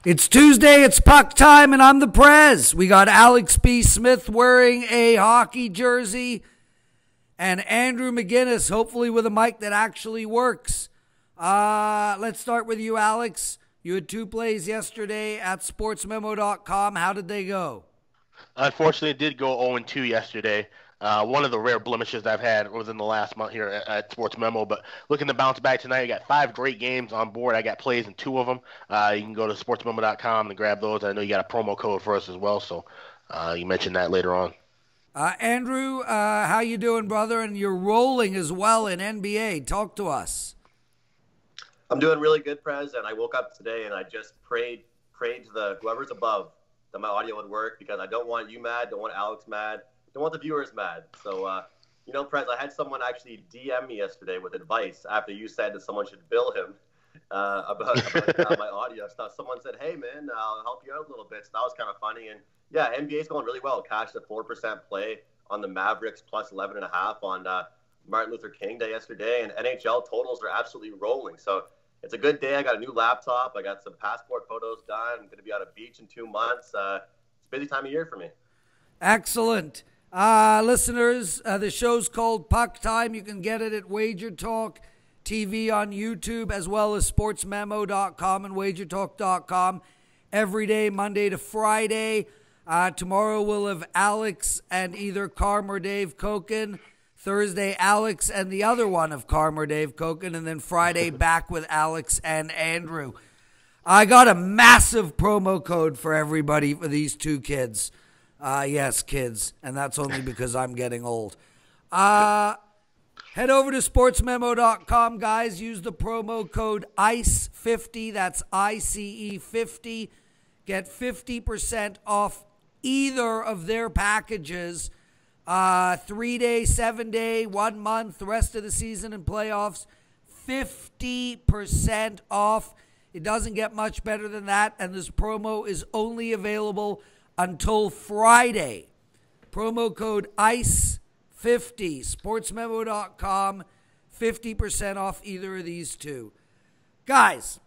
It's Tuesday, it's puck time, and I'm the Prez. We got Alex B. Smith wearing a hockey jersey, and Andrew McInnis, hopefully with a mic that actually works. Let's start with you, Alex. You had two plays yesterday at sportsmemo.com. How did they go? Unfortunately, it did go 0-2 yesterday. One of the rare blemishes I've had within the last month here at Sports Memo. But looking to bounce back tonight, I got 5 great games on board. I got plays in 2 of them. You can go to sportsmemo.com and grab those. I know you got a promo code for us as well, so you mentioned that later on. Andrew, how you doing, brother? And you're rolling as well in NBA. Talk to us. I'm doing really good, Prez, and I woke up today and I just prayed to the whoever's above that my audio would work, because I don't want you mad, don't want Alex mad, don't want the viewers mad. So, Prez, I had someone actually DM me yesterday with advice after you said that someone should bill him about my audio stuff. Someone said, hey, man, I'll help you out a little bit. So that was kind of funny. And, yeah, NBA's going really well. Cashed a 4% play on the Mavericks plus 11.5 on Martin Luther King Day yesterday. And NHL totals are absolutely rolling. So it's a good day. I got a new laptop. I got some passport photos done. I'm going to be on a beach in 2 months. It's a busy time of year for me. Excellent. Listeners, the show's called PuckTime. You can get it at WagerTalk TV on YouTube, as well as sportsmemo.com and wagertalk.com every day, Monday to Friday. Tomorrow we'll have Alex and either Carm or Dave Koken. Thursday, Alex and the other one of Carm or Dave Koken. And then Friday, back with Alex and Andrew. I got a massive promo code for everybody for these two kids. Yes, kids. And that's only because I'm getting old. Head over to sportsmemo.com, guys. Use the promo code ICE50. That's ICE50. Get 50% off either of their packages. 3 day, 7 day, 1 month, the rest of the season and playoffs. 50% off. It doesn't get much better than that. And this promo is only available until Friday. Promo code ICE50, sportsmemo.com, 50% off either of these two. Guys,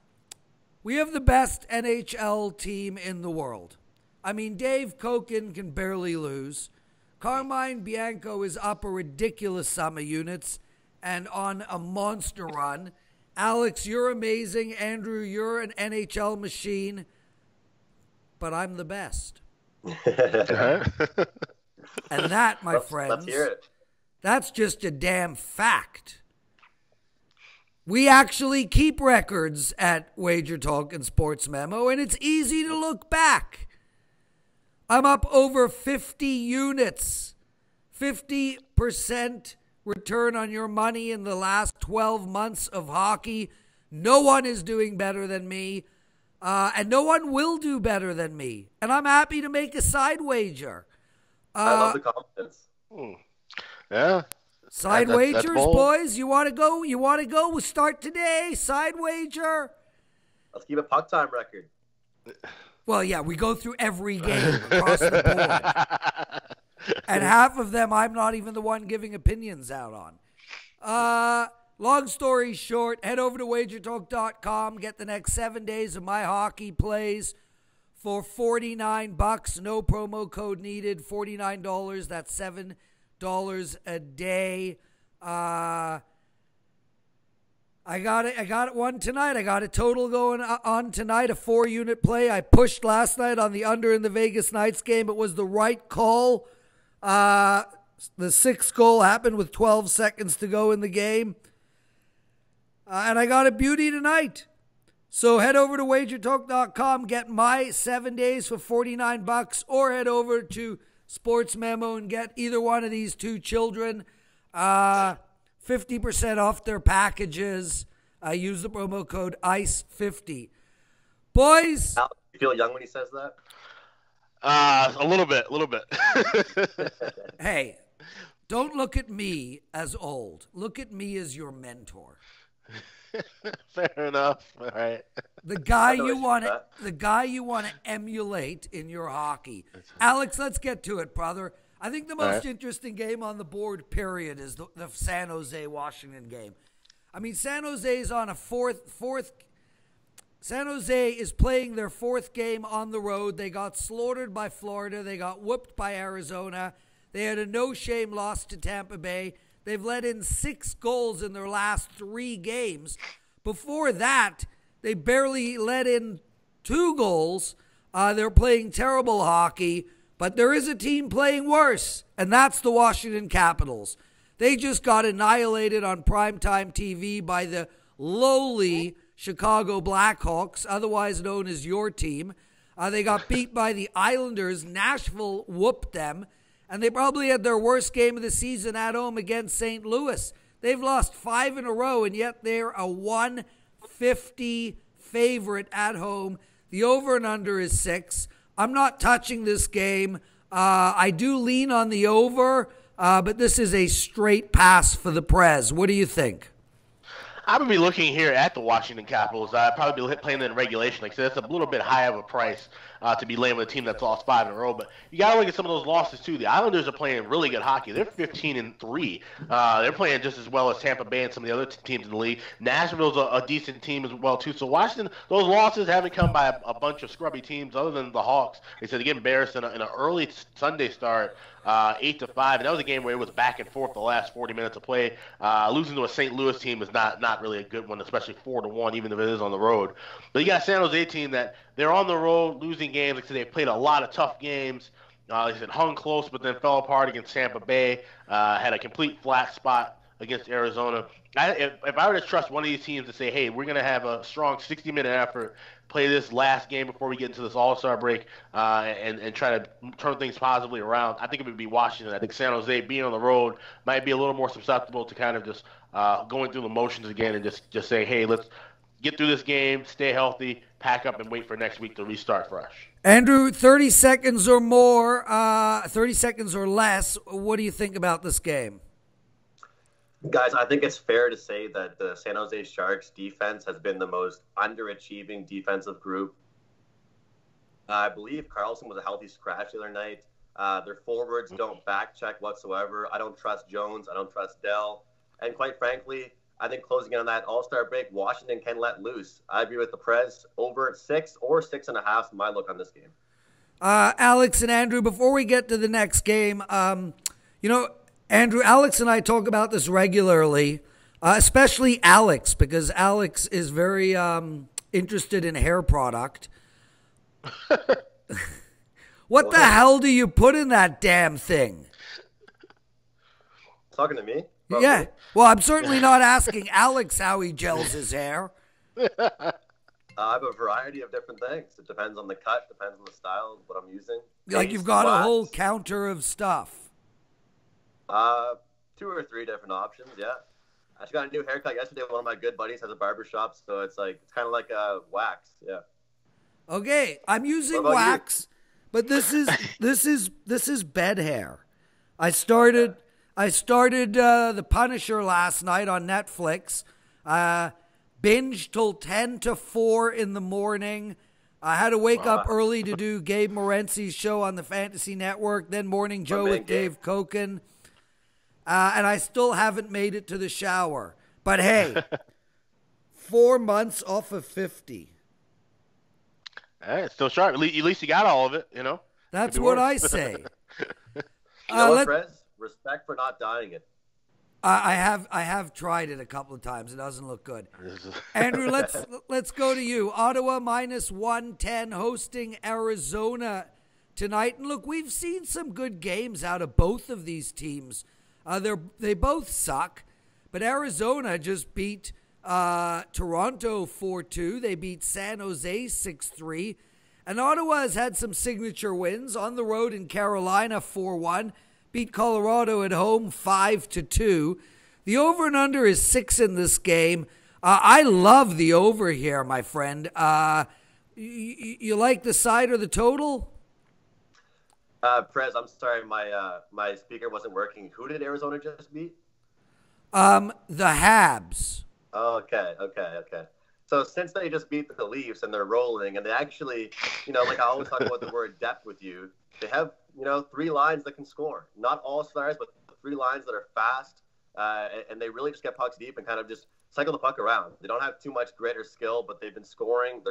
we have the best NHL team in the world. I mean, Dave Koken can barely lose. Carmine Bianco is up a ridiculous sum of units and on a monster run. Alex, you're amazing. Andrew, you're an NHL machine. But I'm the best. And that, my friends, let's hear it. That's just a damn fact. We actually keep records at WagerTalk and Sports Memo, and it's easy to look back. I'm up over 50 units, 50% return on your money in the last 12 months of hockey. No one is doing better than me. And no one will do better than me. And I'm happy to make a side wager. I love the confidence. Yeah. Side wagers, boys. You want to go? You want to go? We'll start today. Side wager. Let's keep a puck time record. Well, yeah, we go through every game across the board. And half of them I'm not even the one giving opinions out on. Long story short, head over to wagertalk.com. Get the next 7 days of my hockey plays for $49. No promo code needed. $49. That's $7 a day. I got it one tonight. I got a total going on tonight, a 4-unit play. I pushed last night on the under in the Vegas Knights game. It was the right call. The 6th goal happened with 12 seconds to go in the game. And I got a beauty tonight. So head over to wagertalk.com, get my 7 days for $49, or head over to Sports Memo and get either one of these two children 50% off their packages. Use the promo code ICE50. Boys. Alex, you feel young when he says that? A little bit. Hey, don't look at me as old. Look at me as your mentor. Fair enough. All right. The guy you want to emulate in your hockey. Alex, let's get to it, brother. I think the most interesting game on the board, period, is the San Jose Washington game. I mean, San Jose is on a fourth San Jose is playing their fourth game on the road. They got slaughtered by Florida. They got whooped by Arizona. They had a no-shame loss to Tampa Bay. They've let in 6 goals in their last 3 games. Before that, they barely let in 2 goals. They're playing terrible hockey, but there is a team playing worse, and that's the Washington Capitals. They just got annihilated on primetime TV by the lowly Chicago Blackhawks, otherwise known as your team. They got beat by the Islanders. Nashville whooped them, and they probably had their worst game of the season at home against St. Louis. They've lost 5 in a row, and yet they're a 150 favorite at home. The over and under is 6. I'm not touching this game. I do lean on the over, but this is a straight pass for the Prez. What do you think? I would be looking here at the Washington Capitals. I'd probably be playing in regulation. Like I said, that's a little bit high of a price to be laying with a team that's lost 5 in a row. But you got to look at some of those losses, too. The Islanders are playing really good hockey. They're 15-3. They're playing just as well as Tampa Bay and some of the other teams in the league. Nashville's a decent team as well, too. So Washington, those losses haven't come by a bunch of scrubby teams other than the Hawks. They said they get embarrassed in an early Sunday start. 8-5, and that was a game where it was back and forth the last 40 minutes of play. Losing to a St. Louis team is not really a good one, especially 4-1, even if it is on the road. But you got a San Jose team that they're on the road losing games. Like I said, they played a lot of tough games. Like I said, hung close, but then fell apart against Tampa Bay. Had a complete flat spot against Arizona. If I were to trust one of these teams to say, hey, we're going to have a strong 60-minute effort, play this last game before we get into this All-Star break, and try to turn things positively around, I think it would be Washington. I think San Jose, being on the road, might be a little more susceptible to kind of just going through the motions again and just say, hey, let's get through this game, stay healthy, pack up, and wait for next week to restart fresh. Andrew, 30 seconds or more, 30 seconds or less, what do you think about this game? Guys, I think it's fair to say that the San Jose Sharks defense has been the most underachieving defensive group. I believe Carlson was a healthy scratch the other night. Their forwards don't back check whatsoever. I don't trust Jones. I don't trust Dell. And quite frankly, I think closing in on that All-Star break, Washington can let loose. I agree with the Prez. Over at 6 or 6.5, my look on this game. Alex and Andrew, before we get to the next game, Andrew, Alex and I talk about this regularly, especially Alex, because Alex is very interested in hair product. What the hell do you put in that damn thing? Talking to me? Probably. Yeah. Well, I'm certainly not asking Alex how he gels his hair. I have a variety of different things. It depends on the cut, depends on the style, what I'm using. Like you've got a whole counter of stuff. 2 or 3 different options, yeah. I just got a new haircut yesterday. One of my good buddies has a barbershop, so it's kind of like a wax, yeah. Okay, I'm using wax, but this is bed hair. I started The Punisher last night on Netflix. Binged till 10 to 4 in the morning. I had to wake up early to do Gabe Morency's show on the Fantasy Network, then Morning Joe with Dave Koken. And I still haven't made it to the shower. But hey, 4 months off of 50. Hey, still sharp. At least you got all of it, you know. That's what I say. Prez? Respect for not dyeing it. I have tried it a couple of times. It doesn't look good. Andrew, let's go to you. Ottawa minus 110 hosting Arizona tonight. And look, we've seen some good games out of both of these teams. They both suck, but Arizona just beat Toronto 4-2. They beat San Jose 6-3. And Ottawa has had some signature wins on the road in Carolina 4-1. Beat Colorado at home 5-2. The over and under is 6 in this game. I love the over here, my friend. You like the side or the total? Prez, I'm sorry, my speaker wasn't working. Who did Arizona just beat? The Habs. Okay. So since they just beat the Leafs and they're rolling, and they actually, like I always talk about the word depth with you, they have, 3 lines that can score. Not all stars, but 3 lines that are fast, and they really just get pucks deep and kind of just cycle the puck around. They don't have too much grit or skill, but they've been scoring.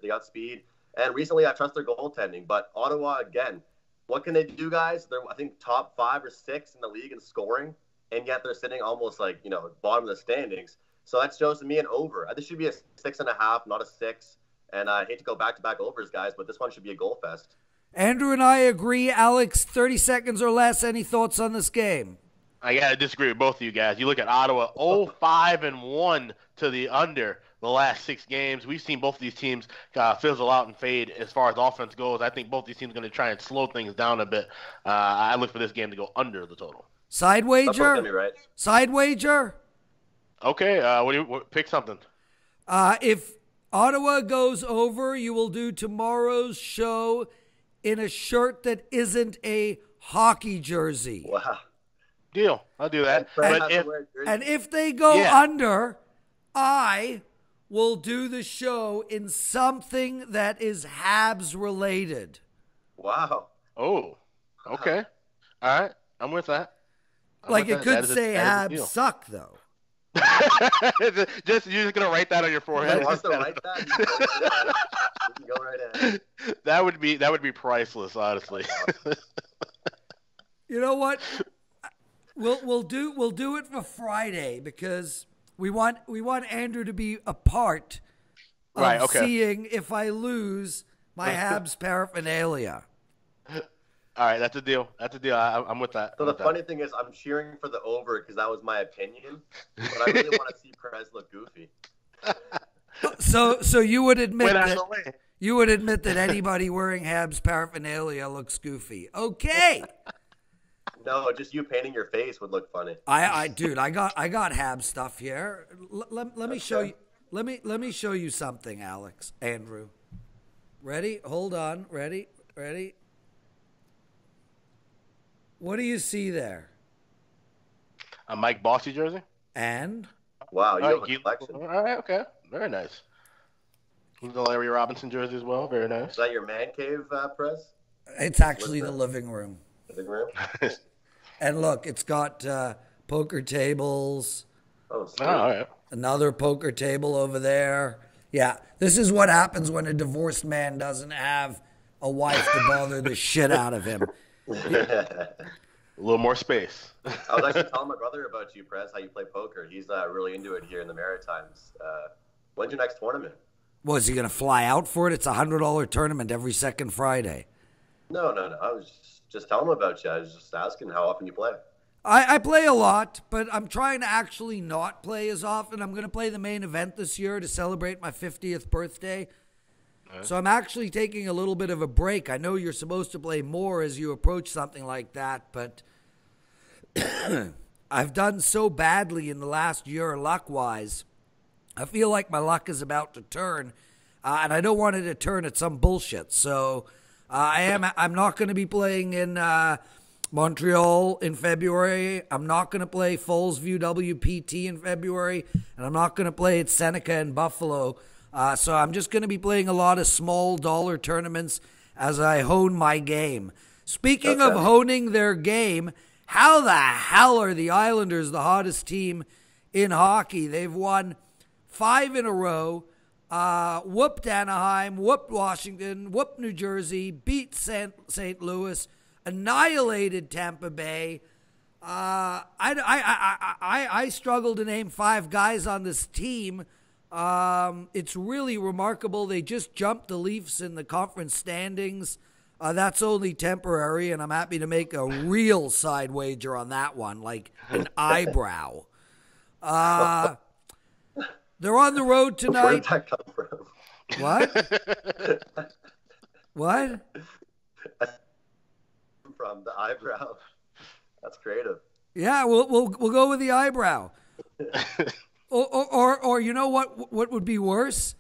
They got speed. And recently, I trust their goaltending. But Ottawa, again, what can they do, guys? They're, I think, top 5 or 6 in the league in scoring, and yet they're sitting almost like, bottom of the standings. So that shows to me an over. This should be a 6.5, not a 6. And I hate to go back-to-back overs, guys, but this one should be a goal fest. Andrew and I agree. Alex, 30 seconds or less. Any thoughts on this game? I got to disagree with both of you guys. You look at Ottawa, 0-5-1 to the under the last 6 games. We've seen both of these teams fizzle out and fade as far as offense goes. I think both these teams are going to try and slow things down a bit. I look for this game to go under the total. Side wager? Right. Side wager? Okay, pick something. If Ottawa goes over, you will do tomorrow's show in a shirt that isn't a hockey jersey. Wow. Deal. I'll do that. And if they go under, I will do the show in something that is Habs related. Wow. Oh, okay. All right. I'm with that. It could say Habs suck, though. You're just gonna write that on your forehead. You want to write that? You can go right ahead. That would be priceless, honestly. You know what? We'll do it for Friday because we want Andrew to be a part of seeing if I lose my Habs paraphernalia. All right, that's a deal. I'm with that. So the funny thing is, I'm cheering for the over because that was my opinion, but I really want to see Prez look goofy. So you would admit that anybody wearing Habs paraphernalia looks goofy. Okay. No, just you painting your face would look funny. Dude, I got Habs stuff here. Let me show you. Let me show you something, Alex, Andrew. Ready? Hold on. Ready? What do you see there? A Mike Bossy jersey. And? Wow, you have a collection. All right, okay. Very nice. The Larry Robinson jersey as well. Very nice. Is that your man cave, Prez? It's actually the living room. Living room? And look, it's got poker tables. Oh, sweet. All right. Another poker table over there. Yeah, this is what happens when a divorced man doesn't have a wife to bother the shit out of him. A little more space. I was actually telling my brother about you, Prez, how you play poker. He's really into it here in the Maritimes. When's your next tournament? Was he going to fly out for it? It's a $100 tournament every second Friday. No. I was just telling him about you. I was just asking how often you play. I play a lot, but I'm trying to actually not play as often. I'm going to play the main event this year to celebrate my 50th birthday. So I'm actually taking a little bit of a break. I know you're supposed to play more as you approach something like that, but I've done so badly in the last year luck-wise. I feel like my luck is about to turn, and I don't want it to turn at some bullshit. So I'm not going to be playing in Montreal in February. I'm not going to play Fallsview WPT in February, and I'm not going to play at Seneca and Buffalo. So I'm just going to be playing a lot of small dollar tournaments as I hone my game. Speaking of honing their game, how the hell are the Islanders the hottest team in hockey? They've won 5 in a row, whooped Anaheim, whooped Washington, whooped New Jersey, beat St. Louis, annihilated Tampa Bay. I struggle to name 5 guys on this team. It's really remarkable. They just jumped the Leafs in the conference standings. That's only temporary, and I'm happy to make a real side wager on that one, like an eyebrow. They're on the road tonight. Where did that come from? What? What? From the eyebrow. That's creative. Yeah, we'll go with the eyebrow. Or you know what would be worse?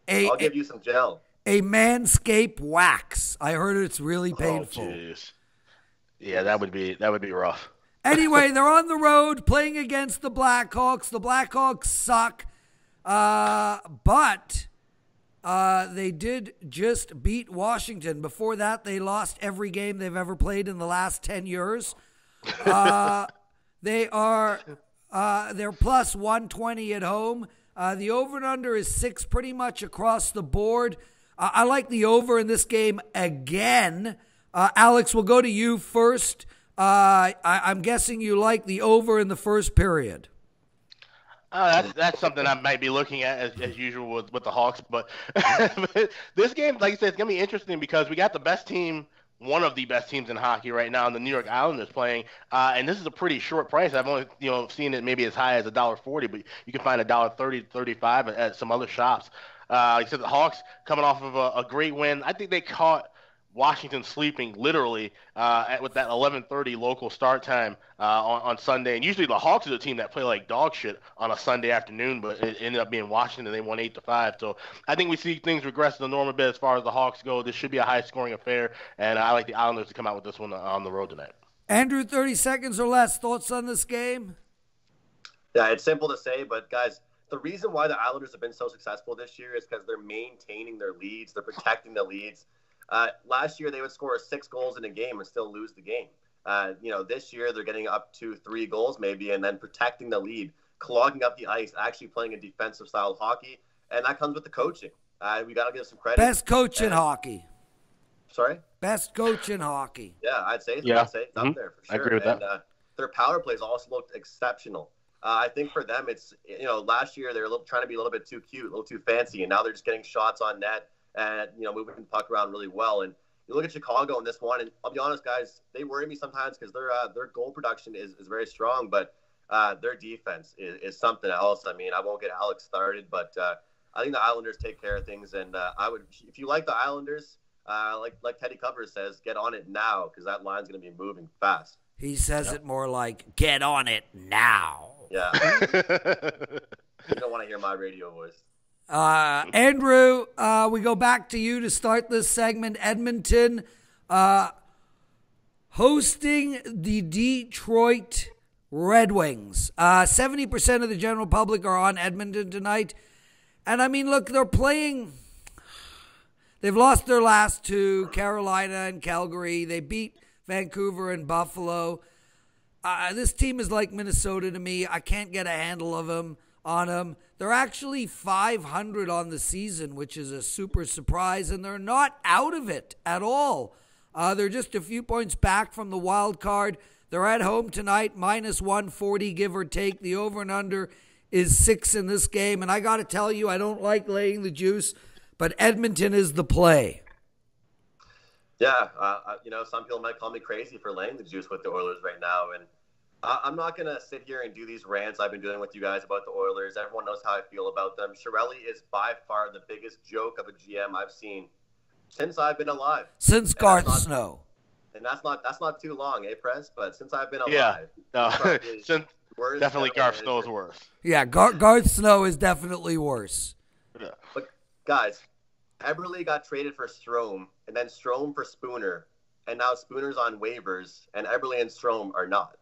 I'll give you some gel. A Manscaped wax. I heard it's really painful. Oh, jeez. Yeah, that would be rough. Anyway, they're on the road playing against the Blackhawks. The Blackhawks suck, but they did just beat Washington. Before that, they lost every game they've ever played in the last 10 years. They are They're plus 120 at home. The over and under is 6 pretty much across the board. I like the over in this game again. Alex, we'll go to you first. I'm guessing you like the over in the first period. That's something I might be looking at as usual with the Hawks. But this game, like I said, it's going to be interesting because we got the best team, one of the best teams in hockey right now, and the New York Islanders playing. And this is a pretty short price. I've only seen it maybe as high as $1.40, but you can find $1.30, $1.35 at some other shops. Like I said, the Hawks coming off of a great win. I think they caught Washington sleeping literally with that 11:30 local start time on Sunday. And usually the Hawks are the team that play like dog shit on a Sunday afternoon, but it ended up being Washington, and they won 8-5. So I think we see things regress to the norm a bit as far as the Hawks go. This should be a high-scoring affair, and I like the Islanders to come out with this one on the road tonight. Andrew, 30 seconds or less. Thoughts on this game? Yeah, it's simple to say, but guys, the reason why the Islanders have been so successful this year is because they're maintaining their leads. They're protecting the leads. Last year, they would score 6 goals in a game and still lose the game. This year, they're getting up to 3 goals maybe and then protecting the lead, clogging up the ice, actually playing a defensive style hockey. And that comes with the coaching. We got to give some credit. Best coach in hockey. Sorry? Best coach in hockey. Yeah, I'd say yeah. It's up there for sure. I agree with that. Their power plays also looked exceptional. I think for them, it's, last year they were trying to be a little bit too cute, a little too fancy, and now they're just getting shots on net and, moving the puck around really well. And you look at Chicago in this one, and I'll be honest, guys, they worry me sometimes because their goal production is very strong, but their defense is something else. I mean, I won't get Alex started, but I think the Islanders take care of things. And I would, if you like the Islanders, like Teddy Covers says, get on it now because that line's going to be moving fast. He says it more like, get on it now. Yeah. You don't want to hear my radio voice. Andrew, we go back to you to start this segment. Edmonton hosting the Detroit Red Wings. 70% of the general public are on Edmonton tonight. And, I mean, look, they're playing. They've lost their last 2, Carolina and Calgary. They beat Vancouver and Buffalo. This team is like Minnesota to me. I can't get a handle of them on them. They're actually 500 on the season, which is a super surprise, and they're not out of it at all. They're just a few points back from the wild card. They're at home tonight, minus 140, give or take. The over and under is 6 in this game, and I got to tell you, I don't like laying the juice, but Edmonton is the play. Yeah, some people might call me crazy for laying the juice with the Oilers right now, and I'm not going to sit here and do these rants I've been doing with you guys about the Oilers. Everyone knows how I feel about them. Chiarelli is by far the biggest joke of a GM I've seen since I've been alive. Since Garth Snow. And that's not too long, Prez? But since I've been alive. Yeah, definitely Garth Snow is worse. Yeah, Garth Snow is definitely worse. Yeah. But, guys, Eberle got traded for Strome, and then Strome for Spooner, and now Spooner's on waivers, and Eberle and Strome are not.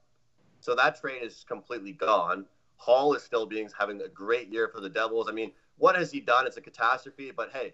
So that trade is completely gone. Hall is still having a great year for the Devils. I mean, what has he done? It's a catastrophe. But, hey,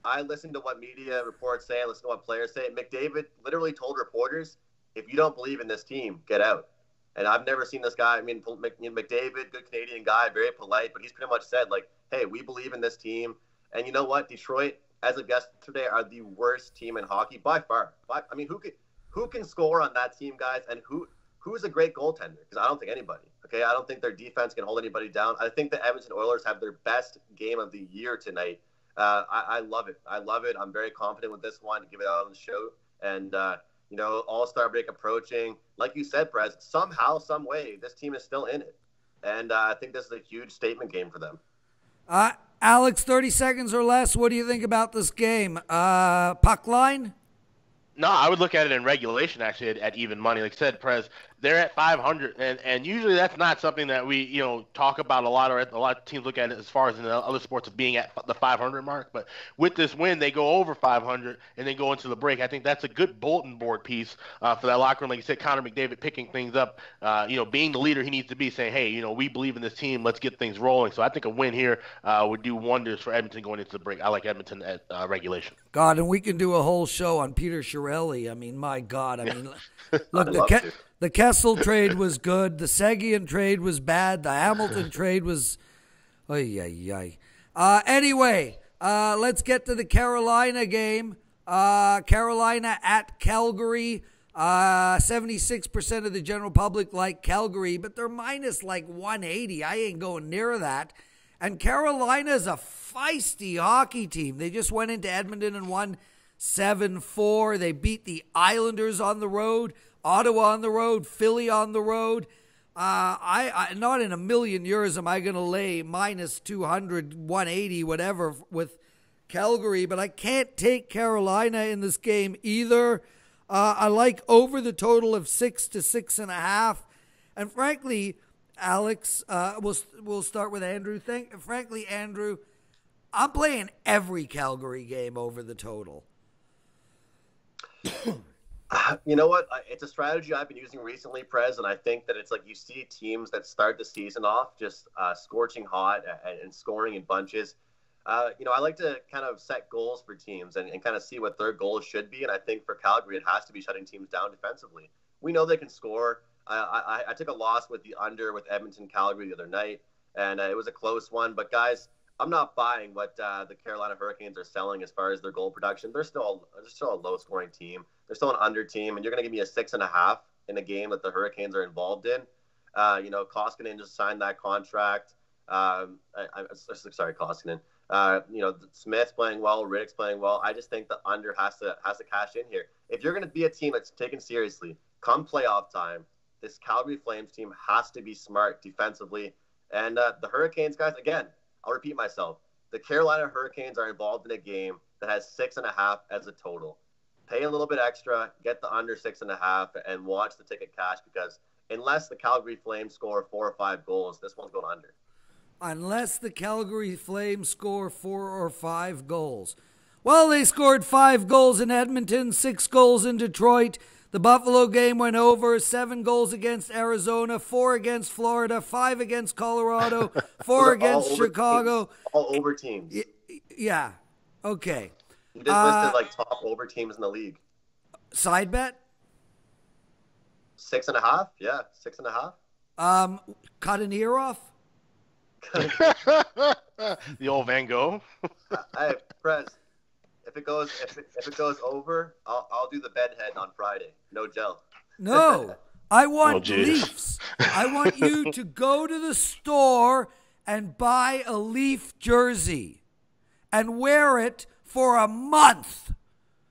I listen to what media reports say. I listen to what players say. McDavid literally told reporters, if you don't believe in this team, get out. And I've never seen this guy. I mean, McDavid, good Canadian guy, very polite. But he's pretty much said, like, hey, we believe in this team. And you know what? Detroit, as of yesterday, are the worst team in hockey by far. I mean, who can score on that team, guys? And who's a great goaltender? Because I don't think anybody. Okay, I don't think their defense can hold anybody down. I think the Edmonton Oilers have their best game of the year tonight. I love it. I'm very confident with this one. Give it out on the show. And, All-Star break approaching. Like you said, Prez, somehow, some way, this team is still in it. And I think this is a huge statement game for them. Alex, 30 seconds or less. What do you think about this game? Puck line? No, I would look at it in regulation, actually, at even money. Like I said, Prez, they're at 500, and usually that's not something that we, talk about a lot, or a lot of teams look at it as far as in the other sports of being at the 500 mark. But with this win, they go over 500, and then go into the break. I think that's a good bulletin board piece for that locker room. Like you said, Connor McDavid picking things up, being the leader he needs to be, saying, hey, we believe in this team. Let's get things rolling. So I think a win here would do wonders for Edmonton going into the break. I like Edmonton at regulation. God, and we can do a whole show on Peter Chiarelli. I mean, my God. I mean, look, The Kessel trade was good. The Seguin trade was bad. The Hamilton trade was... Anyway, let's get to the Carolina game. Carolina at Calgary. 76% of the general public like Calgary, but they're minus like 180. I ain't going near that. And Carolina's a feisty hockey team. They just went into Edmonton and won 7-4. They beat the Islanders on the road, Ottawa on the road, Philly on the road. I not in a million years am I going to lay minus 200, 180, whatever with Calgary, but I can't take Carolina in this game either. I like over the total of 6 to 6.5. And frankly, Alex, we'll start with Andrew. Frankly, Andrew, I'm playing every Calgary game over the total. You know what? It's a strategy I've been using recently, Prez, and I think that it's like you see teams that start the season off just scorching hot and scoring in bunches. I like to kind of set goals for teams and kind of see what their goals should be. And I think for Calgary, it has to be shutting teams down defensively. We know they can score. I took a loss with the under with Edmonton, Calgary the other night, and it was a close one. But, guys, I'm not buying what the Carolina Hurricanes are selling as far as their goal production. They're still a low-scoring team. They're still an under team, and you're going to give me a 6.5 in a game that the Hurricanes are involved in. Koskinen just signed that contract. Sorry, Koskinen. Smith's playing well, Riddick's playing well. I just think the under has to cash in here. If you're going to be a team that's taken seriously, come playoff time, this Calgary Flames team has to be smart defensively. And the Hurricanes, guys, again, I'll repeat myself. The Carolina Hurricanes are involved in a game that has 6.5 as a total. Pay a little bit extra, get the under 6.5, and watch the ticket cash because unless the Calgary Flames score 4 or 5 goals, this one's going under. Unless the Calgary Flames score 4 or 5 goals. Well, they scored 5 goals in Edmonton, 6 goals in Detroit. The Buffalo game went over, 7 goals against Arizona, 4 against Florida, 5 against Colorado, 4 against Chicago. Teams. All over teams. Yeah. Okay. You just listed like top over teams in the league. Side bet? 6.5? Yeah, 6.5. Cut an ear off? The old Van Gogh. Hey, Prez, if it goes over, I'll do the bedhead on Friday. No gel. No, I want Leafs. I want you to go to the store and buy a Leaf jersey and wear it for a month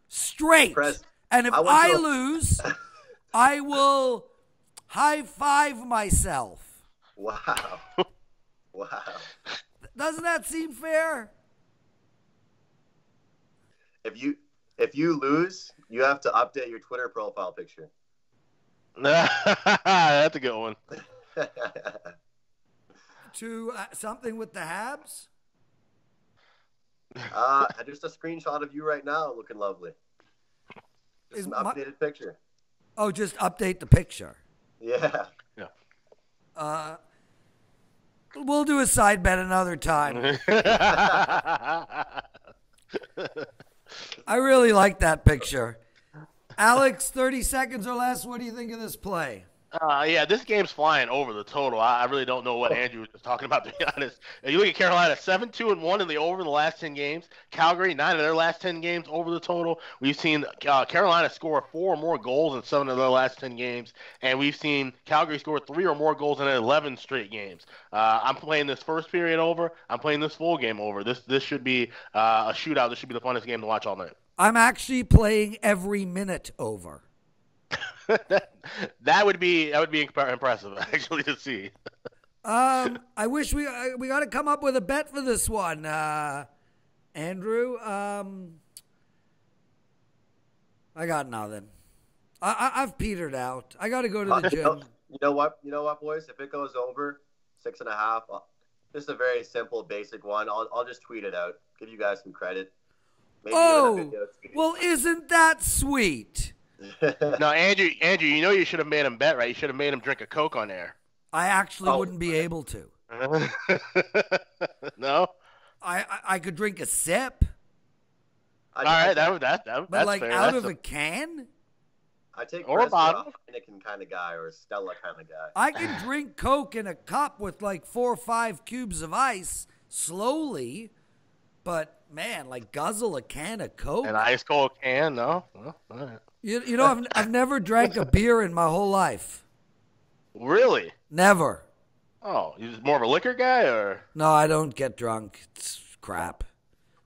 straight. Prez, and if I lose, I will high five myself. Wow. Wow. Doesn't that seem fair? If you lose, you have to update your Twitter profile picture. That's a good one. To something with the Habs? Just a screenshot of you right now looking lovely. Just an updated picture. Oh, just update the picture. Yeah. We'll do a side bet another time. I really like that picture. Alex, 30 seconds or less. What do you think of this play? Yeah, this game's flying over the total. I really don't know what Andrew was just talking about, to be honest. You look at Carolina, 7-2-1 in the over in the last 10 games. Calgary, 9 of their last 10 games over the total. We've seen Carolina score 4 or more goals in 7 of their last 10 games. And we've seen Calgary score 3 or more goals in 11 straight games. I'm playing this first period over. I'm playing this full game over. This should be a shootout. This should be the funnest game to watch all night. I'm actually playing every minute over. that would be impressive actually to see. I wish we got to come up with a bet for this one, Andrew. I got nothing. I've petered out. I got to go to the gym. You know what, boys? If it goes over 6.5, just a very simple, basic one. I'll just tweet it out. Give you guys some credit. Maybe well, isn't that sweet? No, Andrew, you know you should have made him bet, right? You should have made him drink a Coke on air. I actually wouldn't be able to. No? I could drink a sip. All right, that's but like fair. out of a can? I take Or Prez for a bottle. Heineken kind of guy or a Stella kind of guy. I can drink Coke in a cup with like 4 or 5 cubes of ice slowly, but man, like guzzle a can of Coke. An ice cold can, no? Well, all right. You know, I've never drank a beer in my whole life. Really? Never. Oh, you more of a liquor guy, or? No, I don't get drunk. It's crap.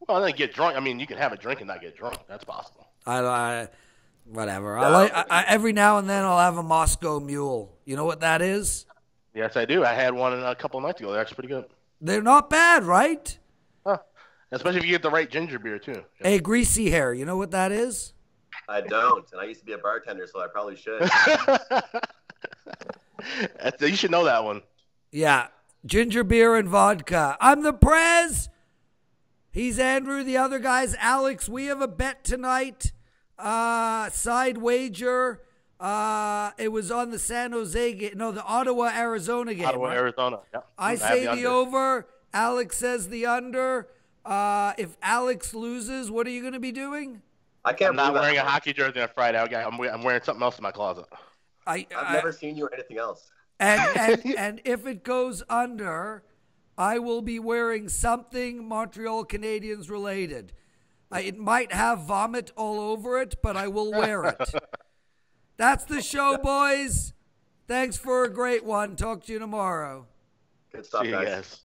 Well, then get drunk. I mean, you can have a drink and not get drunk. That's possible. Whatever. I every now and then I'll have a Moscow Mule. You know what that is? Yes, I do. I had one a couple of nights ago. They're actually pretty good. They're not bad, right? Huh. Especially if you get the right ginger beer, too. Yeah. Hey, Greasy Hair, you know what that is? I don't, and I used to be a bartender, so I probably should. You should know that one. Yeah. Ginger beer and vodka. I'm the Prez. He's Andrew. The other guy's Alex. We have a bet tonight. Side wager. It was on the San Jose game. No, the Ottawa, Arizona game. Ottawa, right? Arizona. Yeah. I say the over. Alex says the under. If Alex loses, what are you going to be doing? I'm not wearing a hockey jersey on Friday. I'm wearing something else in my closet. I've never seen you or anything else. And if it goes under, I will be wearing something Montreal Canadiens related. It might have vomit all over it, but I will wear it. That's the show, boys. Thanks for a great one. Talk to you tomorrow. Good stuff, See you guys. guys.